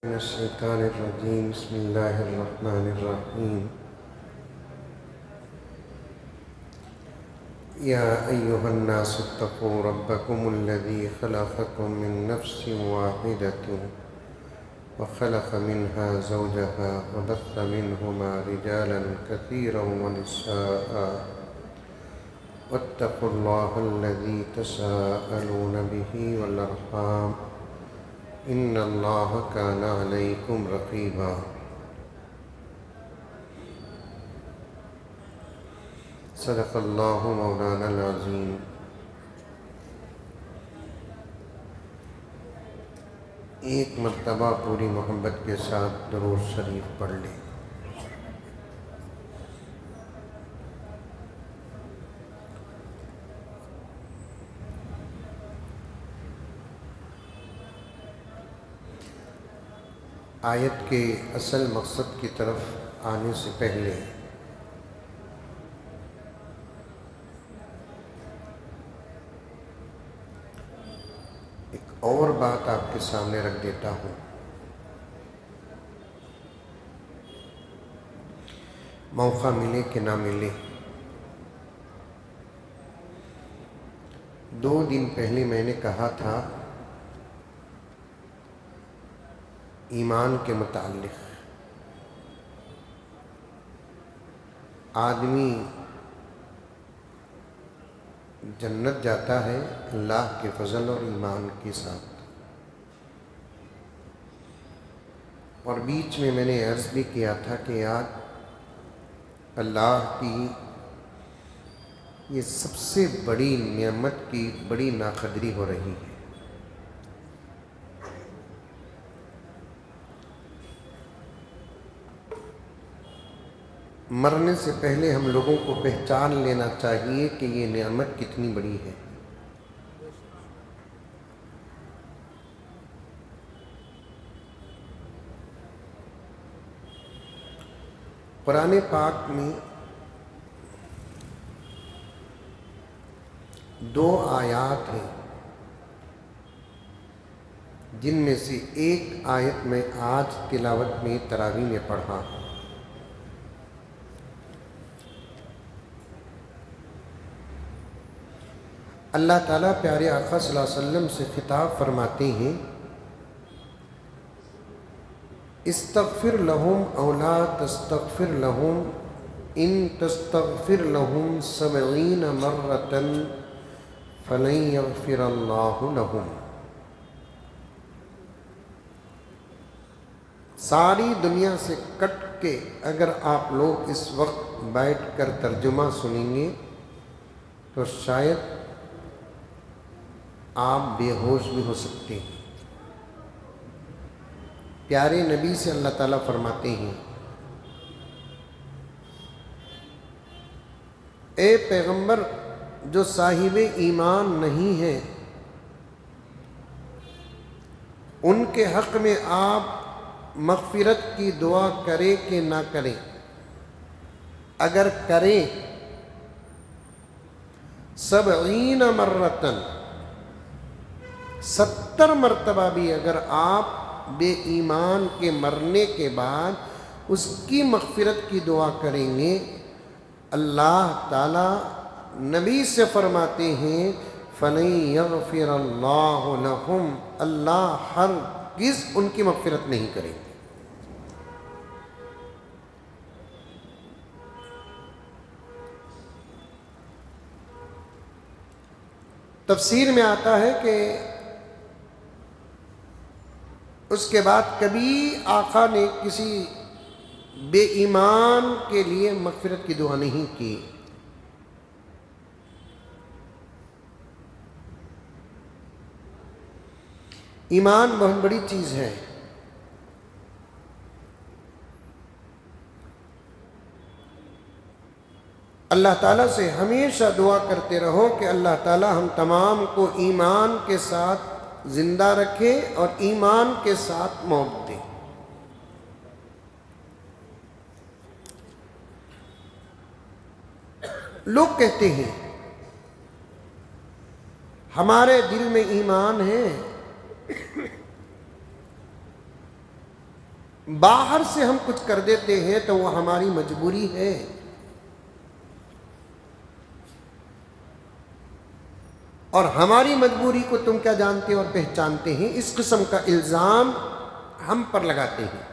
من الشيطان الرجيم بسم الله الرحمن الرحيم يا أيها الناس اتقوا ربكم الذي خلقكم من نفس واحدة وخلق منها زوجها وبث منهما رجالا كثيرا ونساء واتقوا الله الذي تساءلون به والأرحام إن الله كان عليكم رقيبا صدق اللہ مولانا العظیم۔ ایک مرتبہ پوری محبت کے ساتھ درود شریف پڑھ لیں۔ آیت کے اصل مقصد کی طرف آنے سے پہلے ایک اور بات آپ کے سامنے رکھ دیتا ہوں۔ موقع ملے کہ نہ ملے، 2 دن پہلے میں نے کہا تھا ایمان کے متعلق آدمی جنت جاتا ہے اللہ کے فضل اور ایمان کے ساتھ، اور بیچ میں نے عرض بھی کیا تھا کہ یار اللہ کی یہ سب سے بڑی نعمت کی بڑی ناقدری ہو رہی ہے۔ مرنے سے پہلے ہم لوگوں کو پہچان لینا چاہیے کہ یہ نعمت کتنی بڑی ہے۔ قرآن پاک میں 2 آیات ہیں، جن میں سے ایک آیت میں آج تلاوت میں تراویح میں پڑھا۔ اللہ تعالیٰ پیارے آقا صلی اللہ علیہ وسلم سے خطاب فرماتے ہیں، استغفر لہم او لا تستغفر لہم ان تستغفر لہم 70 مرة فلن یغفر اللہ لہم۔ ساری دنیا سے کٹ کے اگر آپ لوگ اس وقت بیٹھ کر ترجمہ سنیں گے تو شاید آپ بے ہوش بھی ہو سکتے ہیں۔ پیارے نبی سے اللہ تعالیٰ فرماتے ہیں، اے پیغمبر جو صاحب ایمان نہیں ہیں ان کے حق میں آپ مغفرت کی دعا کریں کہ نہ کریں؟ اگر کریں 70 مرتن 70 مرتبہ بھی اگر آپ بے ایمان کے مرنے کے بعد اس کی مغفرت کی دعا کریں گے، اللہ تعالیٰ نبی سے فرماتے ہیں فَلَن يَغْفِرَ اللَّهُ لَهُمْ، اللہ ہرگز ان کی مغفرت نہیں کریں گے۔ تفسیر میں آتا ہے کہ اس کے بعد کبھی آقا نے کسی بے ایمان کے لیے مغفرت کی دعا نہیں کی۔ ایمان بہت بڑی چیز ہے۔ اللہ تعالیٰ سے ہمیشہ دعا کرتے رہو کہ اللہ تعالیٰ ہم تمام کو ایمان کے ساتھ زندہ رکھے اور ایمان کے ساتھ موت دے۔ لوگ کہتے ہیں ہمارے دل میں ایمان ہے، باہر سے ہم کچھ کر دیتے ہیں تو وہ ہماری مجبوری ہے. اور ہماری مجبوری کو تم کیا جانتے اور پہچانتے ہیں؟ اس قسم کا الزام ہم پر لگاتے ہیں.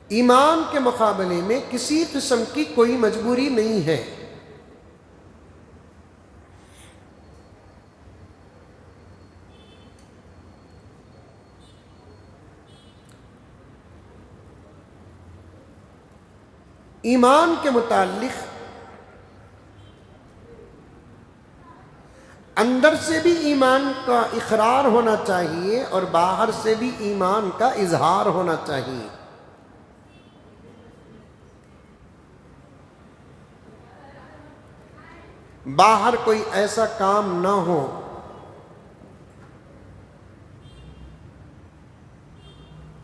ایمان کے مقابلے میں کسی قسم کی کوئی مجبوری نہیں ہے. ایمان کے متعلق اندر سے بھی ایمان کا اقرار ہونا چاہیے اور باہر سے بھی ایمان کا اظہار ہونا چاہیے. باہر کوئی ایسا کام نہ ہو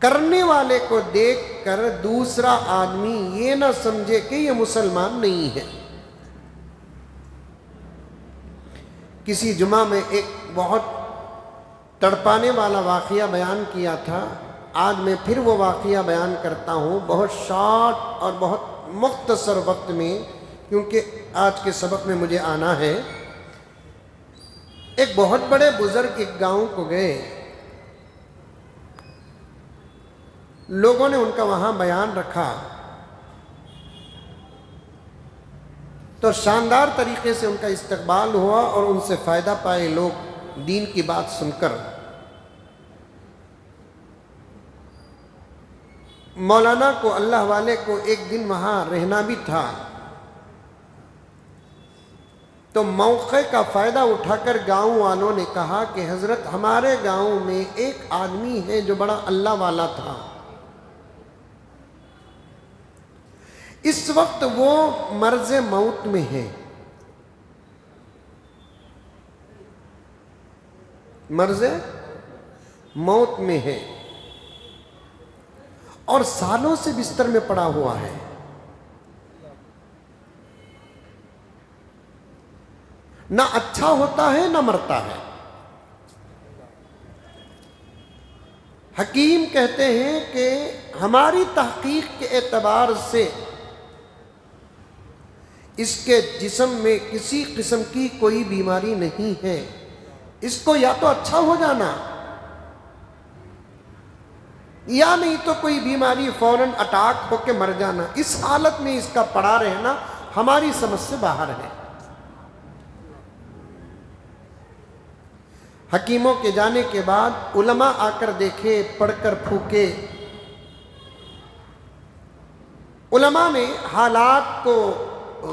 کرنے والے کو دیکھ کر دوسرا آدمی یہ نہ سمجھے کہ یہ مسلمان نہیں ہے. کسی جمعہ میں ایک بہت تڑپانے والا واقعہ بیان کیا تھا. آج میں پھر وہ واقعہ بیان کرتا ہوں بہت شارٹ اور بہت مختصر وقت میں، کیونکہ آج کے سبق میں مجھے آنا ہے. ایک بہت بڑے بزرگ ایک گاؤں کو گئے. لوگوں نے ان کا وہاں بیان رکھا تو شاندار طریقے سے ان کا استقبال ہوا اور ان سے فائدہ پائے لوگ دین کی بات سن کر. مولانا کو، اللہ والے کو ایک دن وہاں رہنا بھی تھا، تو موقع کا فائدہ اٹھا کر گاؤں والوں نے کہا کہ حضرت ہمارے گاؤں میں ایک آدمی ہے جو بڑا اللہ والا تھا، اس وقت وہ مرض موت میں ہے. مرض موت میں ہے اور سالوں سے بستر میں پڑا ہوا ہے. نہ اچھا ہوتا ہے نہ مرتا ہے. حکیم کہتے ہیں کہ ہماری تحقیق کے اعتبار سے اس کے جسم میں کسی قسم کی کوئی بیماری نہیں ہے. اس کو یا تو اچھا ہو جانا یا نہیں تو کوئی بیماری فوراً اٹیک ہو کے مر جانا. اس حالت میں اس کا پڑا رہنا ہماری سمجھ سے باہر ہے. حکیموں کے جانے کے بعد علماء آ کر دیکھے، پڑھ کر پھونکے. علماء نے حالات کو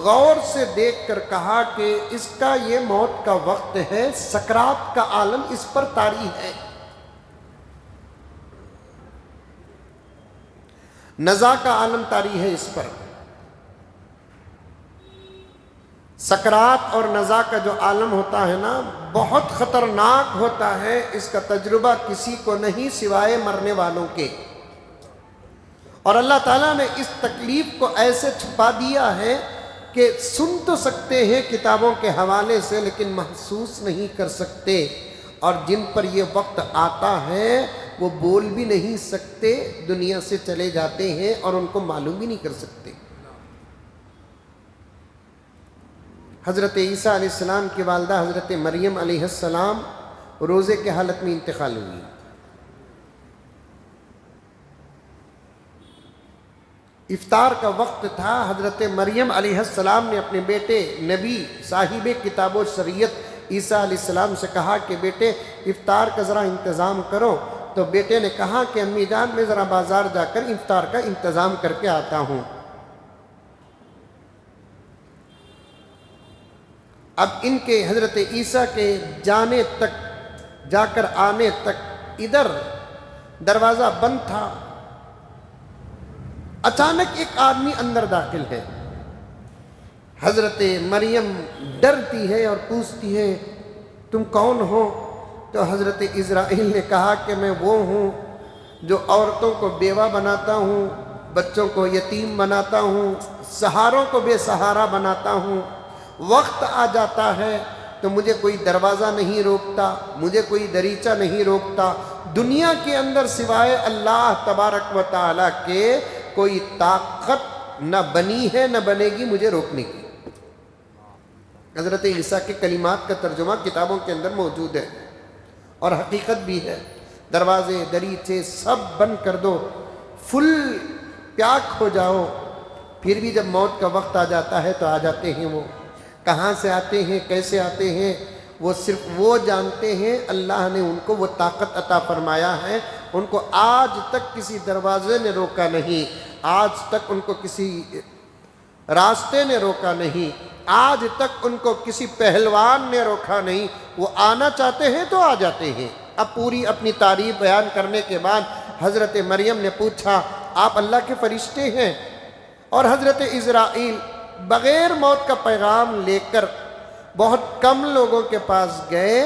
غور سے دیکھ کر کہا کہ اس کا یہ موت کا وقت ہے، سکرات کا عالم اس پر طاری ہے. نزا کا عالم طاری ہے اس پر. سکرات اور نزا کا جو عالم ہوتا ہے نا، بہت خطرناک ہوتا ہے. اس کا تجربہ کسی کو نہیں سوائے مرنے والوں کے. اور اللہ تعالیٰ نے اس تکلیف کو ایسے چھپا دیا ہے کہ سن تو سکتے ہیں کتابوں کے حوالے سے لیکن محسوس نہیں کر سکتے. اور جن پر یہ وقت آتا ہے وہ بول بھی نہیں سکتے، دنیا سے چلے جاتے ہیں اور ان کو معلوم بھی نہیں کر سکتے. حضرت عیسیٰ علیہ السلام کی والدہ حضرت مریم علیہ السلام روزے کے حالت میں انتقال ہوئی. افطار کا وقت تھا. حضرت مریم علیہ السلام نے اپنے بیٹے نبی صاحب کتاب و شریعت عیسیٰ علیہ السلام سے کہا کہ بیٹے افطار کا ذرا انتظام کرو. تو بیٹے نے کہا کہ امی جان میں ذرا بازار جا کر افطار کا انتظام کر کے آتا ہوں. اب ان کے حضرت عیسیٰ کے جانے تک، جا کر آنے تک ادھر دروازہ بند تھا. اچانک ایک آدمی اندر داخل ہے. حضرت مریم ڈرتی ہے اور پوچھتی ہے تم کون ہو؟ تو حضرت اسرائیل نے کہا کہ میں وہ ہوں جو عورتوں کو بیوہ بناتا ہوں، بچوں کو یتیم بناتا ہوں، سہاروں کو بے سہارا بناتا ہوں. وقت آ جاتا ہے تو مجھے کوئی دروازہ نہیں روکتا، مجھے کوئی دریچہ نہیں روکتا، دنیا کے اندر سوائے اللہ تبارک و تعالیٰ کے کوئی طاقت نہ بنی ہے نہ بنے گی مجھے روکنے کی۔ حضرت عیسیٰ کے کلمات کا ترجمہ کتابوں کے اندر موجود ہے اور حقیقت بھی ہے۔ دروازے دریچے سب بند کر دو، فل پیاک ہو جاؤ، پھر بھی جب موت کا وقت آ جاتا ہے تو آ جاتے ہیں۔ وہ کہاں سے آتے ہیں، کیسے آتے ہیں، وہ صرف وہ جانتے ہیں۔ اللہ نے ان کو وہ طاقت عطا فرمایا ہے۔ ان کو آج تک کسی دروازے نے روکا نہیں، آج تک ان کو کسی راستے نے روکا نہیں، آج تک ان کو کسی پہلوان نے روکا نہیں۔ وہ آنا چاہتے ہیں تو آ جاتے ہیں۔ اب پوری اپنی تعریف بیان کرنے کے بعد حضرت مریم نے پوچھا آپ اللہ کے فرشتے ہیں؟ اور حضرت اسرائیل بغیر موت کا پیغام لے کر بہت کم لوگوں کے پاس گئے،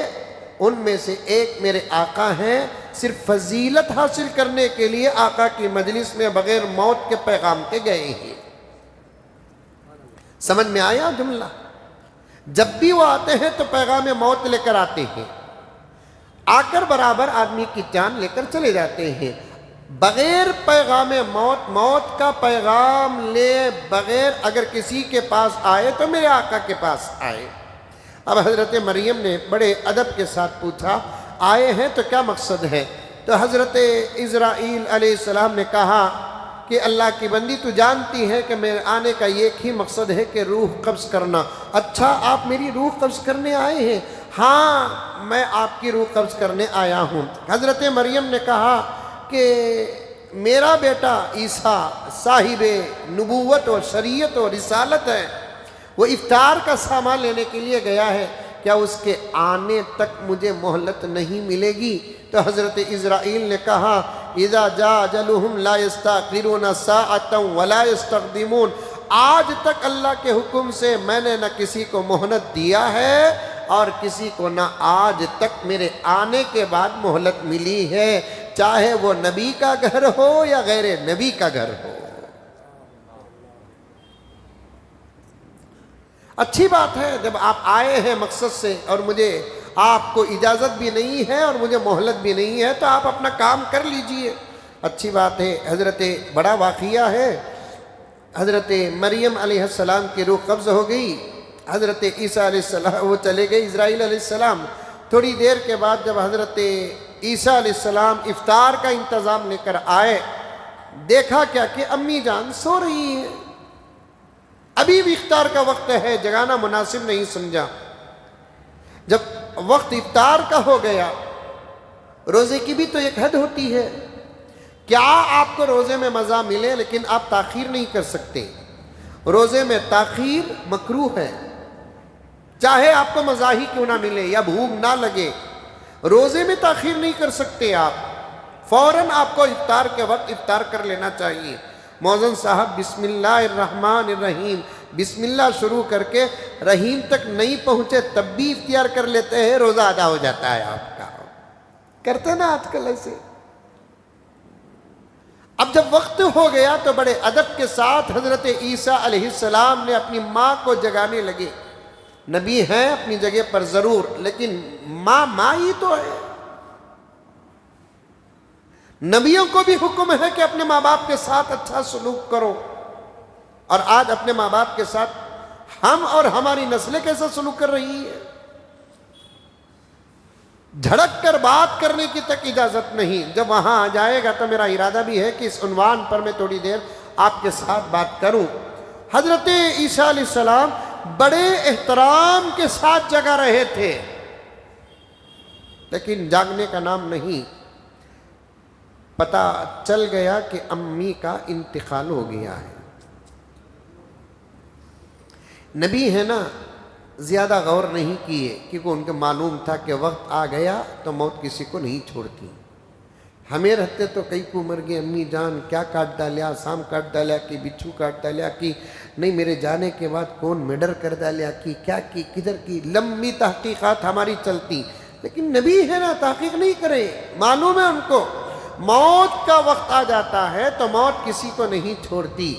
ان میں سے ایک میرے آقا ہیں، صرف فضیلت حاصل کرنے کے لیے آقا کی مجلس میں بغیر موت کے پیغام کے گئے ہیں۔ سمجھ میں آیا جملہ؟ جب بھی وہ آتے ہیں تو پیغام موت لے کر آتے ہیں، آ کر برابر آدمی کی جان لے کر چلے جاتے ہیں۔ بغیر پیغام موت، موت کا پیغام لے بغیر اگر کسی کے پاس آئے تو میرے آقا کے پاس آئے۔ اب حضرت مریم نے بڑے ادب کے ساتھ پوچھا آئے ہیں تو کیا مقصد ہے؟ تو حضرت اسرائیل علیہ السلام نے کہا کہ اللہ کی بندی تو جانتی ہے کہ میرے آنے کا ایک ہی مقصد ہے کہ روح قبض کرنا۔ اچھا آپ میری روح قبض کرنے آئے ہیں؟ ہاں میں آپ کی روح قبض کرنے آیا ہوں۔ حضرت مریم نے کہا کہ میرا بیٹا عیسیٰ صاحب نبوت اور شریعت اور رسالت ہے، وہ افطار کا سامان لینے کے لیے گیا ہے، کیا اس کے آنے تک مجھے مہلت نہیں ملے گی؟ تو حضرت اسرائیل نے کہا اذا جاء اجلهم لا يستأخرون ساعة ولا يستقدمون، آج تک اللہ کے حکم سے میں نے نہ کسی کو مہلت دیا ہے اور کسی کو نہ آج تک میرے آنے کے بعد مہلت ملی ہے، چاہے وہ نبی کا گھر ہو یا غیر نبی کا گھر ہو۔ اچھی بات ہے جب آپ آئے ہیں مقصد سے اور مجھے آپ کو اجازت بھی نہیں ہے اور مجھے مہلت بھی نہیں ہے تو آپ اپنا کام کر لیجئے، اچھی بات ہے۔ حضرت بڑا واقعہ ہے، حضرت مریم علیہ السلام کی روح قبض ہو گئی، حضرت عیسیٰ علیہ السلام وہ چلے گئے اسرائیل علیہ السلام۔ تھوڑی دیر کے بعد جب حضرت عیسیٰ علیہ السلام افطار کا انتظام لے کر آئے، دیکھا کیا کہ امی جان سو رہی ہے، ابھی بھی افطار کا وقت ہے، جگانا مناسب نہیں سمجھا۔ جب وقت افطار کا ہو گیا، روزے کی بھی تو ایک حد ہوتی ہے، کیا آپ کو روزے میں مزہ ملے لیکن آپ تاخیر نہیں کر سکتے؟ روزے میں تاخیر مکروہ ہے، چاہے آپ کو مزہ ہی کیوں نہ ملے یا بھوک نہ لگے، روزے میں تاخیر نہیں کر سکتے آپ، فوراً آپ کو افطار کے وقت افطار کر لینا چاہیے۔ مؤذن صاحب بسم اللہ الرحمن الرحیم، بسم اللہ شروع کر کے رحیم تک نہیں پہنچے تب بھی اختیار کر لیتے ہیں، روزہ ادا ہو جاتا ہے آپ کا۔ کرتے نا آج کل ایسے۔ اب جب وقت ہو گیا تو بڑے ادب کے ساتھ حضرت عیسیٰ علیہ السلام نے اپنی ماں کو جگانے لگے۔ نبی ہیں اپنی جگہ پر ضرور، لیکن ماں ہی تو ہے۔ نبیوں کو بھی حکم ہے کہ اپنے ماں باپ کے ساتھ اچھا سلوک کرو، اور آج اپنے ماں باپ کے ساتھ ہم اور ہماری نسلیں کیسا سلوک کر رہی ہے؟ جھڑک کر بات کرنے کی تک اجازت نہیں۔ جب وہاں آ جائے گا تو میرا ارادہ بھی ہے کہ اس عنوان پر میں تھوڑی دیر آپ کے ساتھ بات کروں۔ حضرت عیسیٰ علیہ السلام بڑے احترام کے ساتھ جگا رہے تھے، لیکن جاگنے کا نام نہیں۔ پتہ چل گیا کہ امی کا انتقال ہو گیا ہے۔ نبی ہے نا، زیادہ غور نہیں کیے کیونکہ ان کو معلوم تھا کہ وقت آ گیا تو موت کسی کو نہیں چھوڑتی۔ ہمیں رہتے تو کئی کو مر گئے، امی جان کیا کاٹ ڈالیا، سام کاٹ ڈالیا کی، بچھو کاٹ ڈالیا کی، نہیں میرے جانے کے بعد کون مرڈر کر ڈالیا کی، کیا کی، کدھر کی، لمبی تحقیقات ہماری چلتی۔ لیکن نبی ہے نا، تحقیق نہیں کرے، معلوم ہے ان کو موت کا وقت آ جاتا ہے تو موت کسی کو نہیں چھوڑتی۔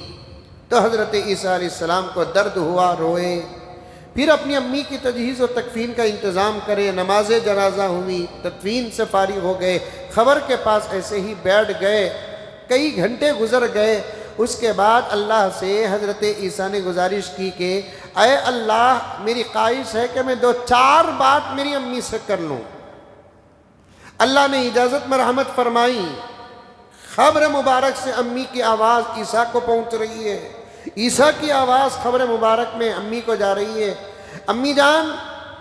تو حضرت عیسیٰ علیہ السلام کو درد ہوا، روئے، پھر اپنی امی کی تجہیز و تکفین کا انتظام کرے، نماز جنازہ ہوئی، تدفین سے فارغ ہو گئے، خبر کے پاس ایسے ہی بیٹھ گئے، کئی گھنٹے گزر گئے۔ اس کے بعد اللہ سے حضرت عیسیٰ نے گزارش کی کہ اے اللہ، میری خواہش ہے کہ میں 2-4 بات میری امی سے کر لوں۔ اللہ نے اجازت مرحمت فرمائی۔ خبر مبارک سے امی کی آواز عیسیٰ کو پہنچ رہی ہے، عیسیٰ کی آواز خبر مبارک میں امی کو جا رہی ہے۔ امی جان،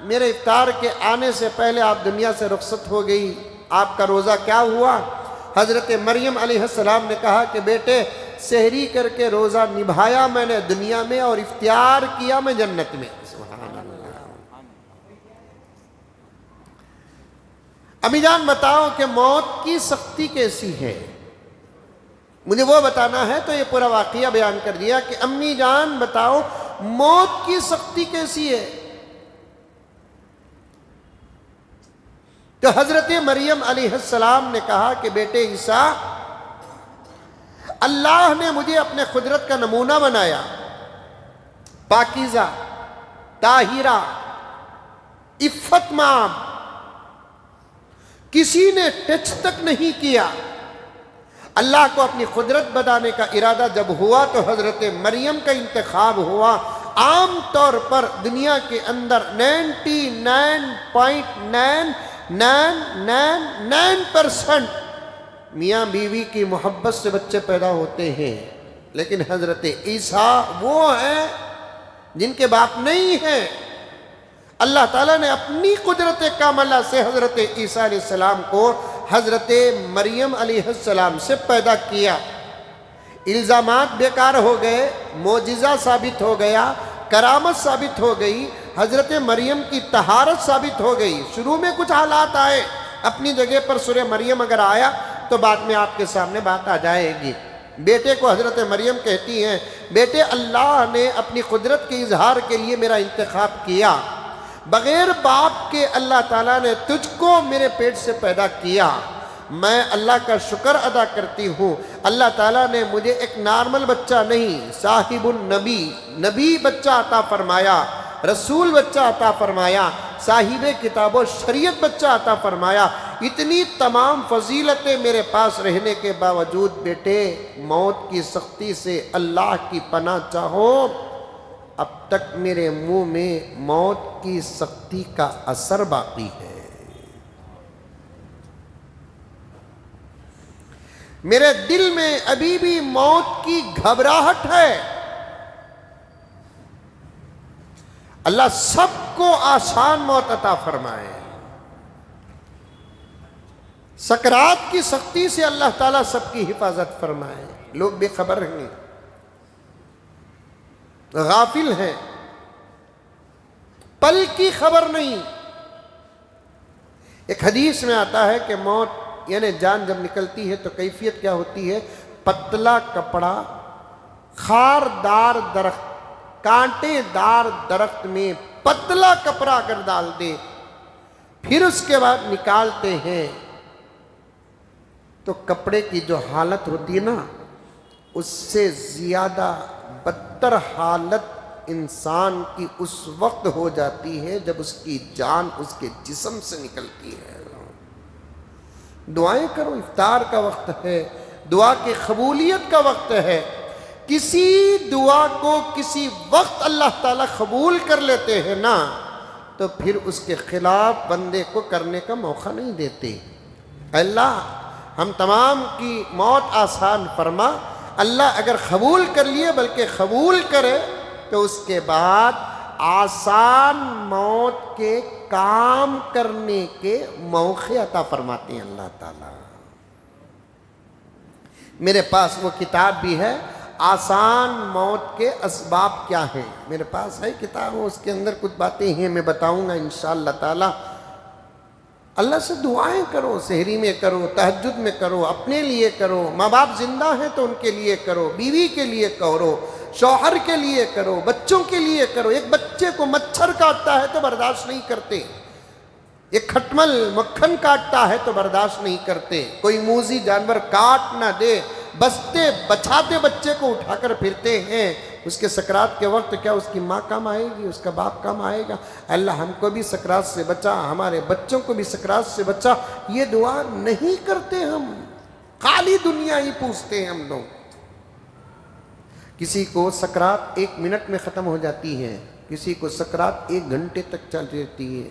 میرے افطار کے آنے سے پہلے آپ دنیا سے رخصت ہو گئی، آپ کا روزہ کیا ہوا؟ حضرت مریم علیہ السلام نے کہا کہ بیٹے، سحری کر کے روزہ نبھایا میں نے دنیا میں، اور افطار کیا میں جنت میں۔ سبحان اللہ۔ امی جان بتاؤ کہ موت کی سختی کیسی ہے؟ مجھے وہ بتانا ہے، تو یہ پورا واقعہ بیان کر دیا کہ امی جان بتاؤ موت کی سختی کیسی ہے؟ تو حضرت مریم علیہ السلام نے کہا کہ بیٹے عیسیٰ، اللہ نے مجھے اپنے قدرت کا نمونہ بنایا، پاکیزہ، طاہرہ، عفت مآب، کسی نے ٹچ تک نہیں کیا۔ اللہ کو اپنی قدرت بتانے کا ارادہ جب ہوا تو حضرت مریم کا انتخاب ہوا۔ عام طور پر دنیا کے اندر 99.99999% میاں بیوی کی محبت سے بچے پیدا ہوتے ہیں، لیکن حضرت عیسیٰ وہ ہیں جن کے باپ نہیں ہیں۔ اللہ تعالیٰ نے اپنی قدرت کاملہ سے حضرت عیسیٰ علیہ السلام کو حضرت مریم علیہ السلام سے پیدا کیا۔ الزامات بیکار ہو گئے، معجزہ ثابت ہو گیا، کرامت ثابت ہو گئی، حضرت مریم کی طہارت ثابت ہو گئی۔ شروع میں کچھ حالات آئے، اپنی جگہ پر سورہ مریم اگر آیا تو بعد میں آپ کے سامنے بات آ جائے گی۔ بیٹے کو حضرت مریم کہتی ہیں، بیٹے اللہ نے اپنی قدرت کے اظہار کے لیے میرا انتخاب کیا، بغیر باپ کے اللہ تعالیٰ نے تجھ کو میرے پیٹ سے پیدا کیا، میں اللہ کا شکر ادا کرتی ہوں۔ اللہ تعالیٰ نے مجھے ایک نارمل بچہ نہیں، صاحب النبی، نبی بچہ عطا فرمایا، رسول بچہ عطا فرمایا، صاحب کتاب و شریعت بچہ عطا فرمایا۔ اتنی تمام فضیلتیں میرے پاس رہنے کے باوجود بیٹے موت کی سختی سے اللہ کی پناہ چاہو، اب تک میرے منہ میں موت کی سختی کا اثر باقی ہے، میرے دل میں ابھی بھی موت کی گھبراہٹ ہے۔ اللہ سب کو آسان موت عطا فرمائے۔ سکرات کی سختی سے اللہ تعالیٰ سب کی حفاظت فرمائے۔ لوگ بے خبر ہیں، غافل ہیں، پل کی خبر نہیں۔ ایک حدیث میں آتا ہے کہ موت یعنی جان جب نکلتی ہے تو کیفیت کیا ہوتی ہے؟ پتلا کپڑا خاردار درخت، کانٹے دار درخت میں پتلا کپڑا اگر ڈال دے پھر اس کے بعد نکالتے ہیں تو کپڑے کی جو حالت ہوتی ہے نا، اس سے زیادہ بدتر حالت انسان کی اس وقت ہو جاتی ہے جب اس کی جان اس کے جسم سے نکلتی ہے۔ دعائیں کرو، افطار کا وقت ہے، دعا کی قبولیت کا وقت ہے۔ کسی دعا کو کسی وقت اللہ تعالیٰ قبول کر لیتے ہیں نا، تو پھر اس کے خلاف بندے کو کرنے کا موقع نہیں دیتے۔ اللہ ہم تمام کی موت آسان فرما۔ اللہ اگر قبول کر لیے بلکہ قبول کرے تو اس کے بعد آسان موت کے کام کرنے کے موقع عطا فرماتے ہیں اللہ تعالیٰ۔ میرے پاس وہ کتاب بھی ہے، آسان موت کے اسباب کیا ہیں، میرے پاس ہے کتاب، اس کے اندر کچھ باتیں ہیں میں بتاؤں گا انشاءاللہ تعالیٰ۔ اللہ سے دعائیں کرو، سحری میں کرو، تہجد میں کرو، اپنے لیے کرو، ماں باپ زندہ ہیں تو ان کے لیے کرو، بیوی کے لیے کرو، شوہر کے لیے کرو، بچوں کے لیے کرو۔ ایک بچے کو مچھر کاٹتا ہے تو برداشت نہیں کرتے، ایک کھٹمل مکھن کاٹتا ہے تو برداشت نہیں کرتے، کوئی موذی جانور کاٹ نہ دے، بستے بچاتے بچے کو اٹھا کر پھرتے ہیں، اس کے سکرات کے وقت کیا اس کی ماں کام آئے گی، اس کا باپ کام آئے گا؟ اللہ ہم کو بھی سکرات سے بچا، ہمارے بچوں کو بھی سکرات سے بچا۔ یہ دعا نہیں کرتے ہم، خالی دنیا ہی پوچھتے ہیں ہم لوگ۔ کسی کو سکرات 1 منٹ میں ختم ہو جاتی ہے، کسی کو سکرات 1 گھنٹے تک چل رہتی ہے،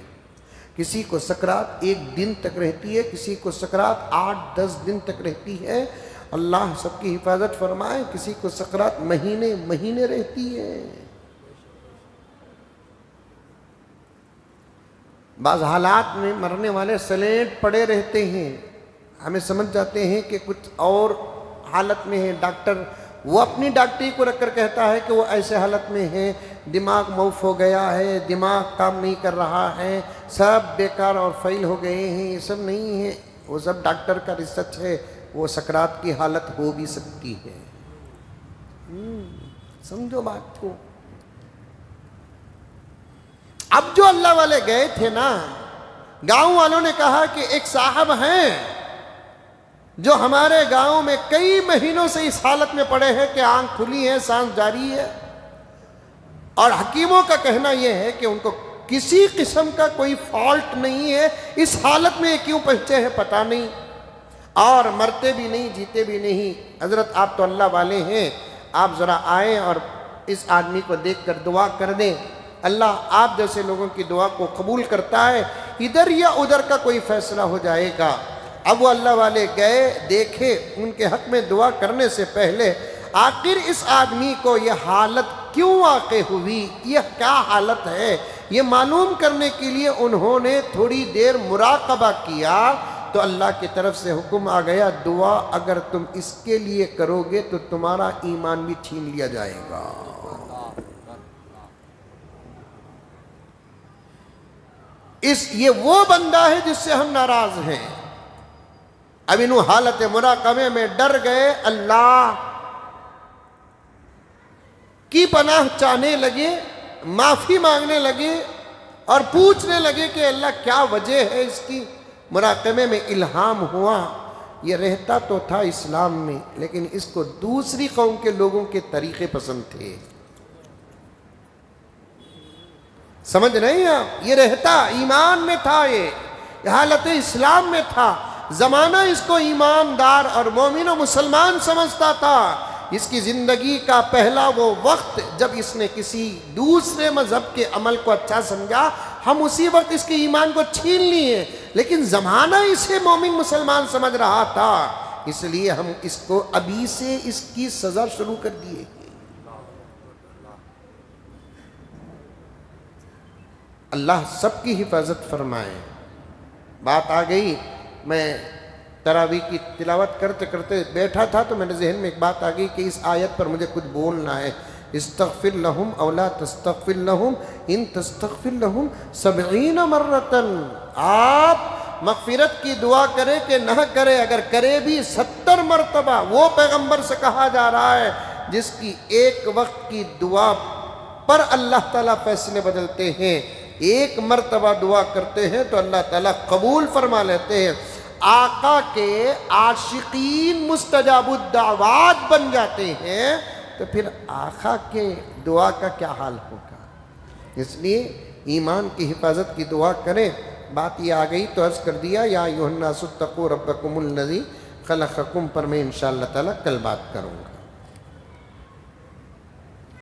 کسی کو سکرات 1 دن تک رہتی ہے، کسی کو سکرات 8-10 دن تک رہتی ہے۔ اللہ سب کی حفاظت فرمائے۔ کسی کو سکرات مہینے رہتی ہے۔ بعض حالات میں مرنے والے سلیٹ پڑے رہتے ہیں، ہمیں سمجھ جاتے ہیں کہ کچھ اور حالت میں ہے، ڈاکٹر وہ اپنی ڈاکٹری کو رکھ کر کہتا ہے کہ وہ ایسے حالت میں ہے، دماغ موف ہو گیا ہے، دماغ کام نہیں کر رہا ہے، سب بیکار اور فیل ہو گئے ہیں۔ یہ سب نہیں ہے، وہ سب ڈاکٹر کا ریسرچ ہے، وہ سکرات کی حالت ہو بھی سکتی ہے۔ سمجھو بات کو۔ اب جو اللہ والے گئے تھے نا، گاؤں والوں نے کہا کہ ایک صاحب ہیں جو ہمارے گاؤں میں کئی مہینوں سے اس حالت میں پڑے ہیں کہ آنکھ کھلی ہے، سانس جاری ہے، اور حکیموں کا کہنا یہ ہے کہ ان کو کسی قسم کا کوئی فالٹ نہیں ہے، اس حالت میں کیوں پہنچے ہیں پتہ نہیں، اور مرتے بھی نہیں، جیتے بھی نہیں۔ حضرت آپ تو اللہ والے ہیں، آپ ذرا آئیں اور اس آدمی کو دیکھ کر دعا کر دیں، اللہ آپ جیسے لوگوں کی دعا کو قبول کرتا ہے، ادھر یا ادھر کا کوئی فیصلہ ہو جائے گا۔ اب وہ اللہ والے گئے، دیکھے، ان کے حق میں دعا کرنے سے پہلے آخر اس آدمی کو یہ حالت کیوں واقع ہوئی، یہ کیا حالت ہے، یہ معلوم کرنے کے لیے انہوں نے تھوڑی دیر مراقبہ کیا، تو اللہ کی طرف سے حکم آ گیا، دعا اگر تم اس کے لیے کرو گے تو تمہارا ایمان بھی چھین لیا جائے گا۔ یہ وہ بندہ ہے جس سے ہم ناراض ہیں۔ اب انہوں حالت مراقبے میں ڈر گئے، اللہ کی پناہ چاہنے لگے، معافی مانگنے لگے، اور پوچھنے لگے کہ اللہ کیا وجہ ہے اس کی۔ مراقبے میں الہام ہوا، یہ رہتا تو تھا اسلام میں، لیکن اس کو دوسری قوم کے لوگوں کے طریقے پسند تھے۔ سمجھ رہے ہیں آپ؟ یہ رہتا ایمان میں تھا، یہ حالت اسلام میں تھا، زمانہ اس کو ایماندار اور مومن و مسلمان سمجھتا تھا۔ اس کی زندگی کا پہلا وہ وقت جب اس نے کسی دوسرے مذہب کے عمل کو اچھا سمجھا، ہم اسی وقت اس کے ایمان کو چھین لیے، لیکن زمانہ اسے مومن مسلمان سمجھ رہا تھا، اس لیے ہم اس کو ابھی سے اس کی سزا شروع کر دیے۔ اللہ سب کی حفاظت فرمائے۔ بات آ گئی، میں تراویح کی تلاوت کرتے کرتے بیٹھا تھا تو میرے ذہن میں ایک بات آ گئی کہ اس آیت پر مجھے کچھ بولنا ہے۔ استغفر لہم او لا تستغفر لہم ان تستغفر لہم 70 مرتن، آپ مغفرت کی دعا کرے کہ نہ کرے، اگر کرے بھی 70 مرتبہ، وہ پیغمبر سے کہا جا رہا ہے جس کی ایک وقت کی دعا پر اللہ تعالیٰ فیصلے بدلتے ہیں۔ ایک مرتبہ دعا کرتے ہیں تو اللہ تعالیٰ قبول فرما لیتے ہیں۔ آقا کے عاشقین مستجاب الدعوات بن جاتے ہیں، تو پھر آقا کے دعا کا کیا حال ہوگا؟ اس لیے ایمان کی حفاظت کی دعا کریں۔ بات یہ آ گئی تو عرض کر دیا، یا ایھا الناس اتقوا ربکم الذی خلقکم، پر میں انشاءاللہ تعالیٰ کل بات کروں گا۔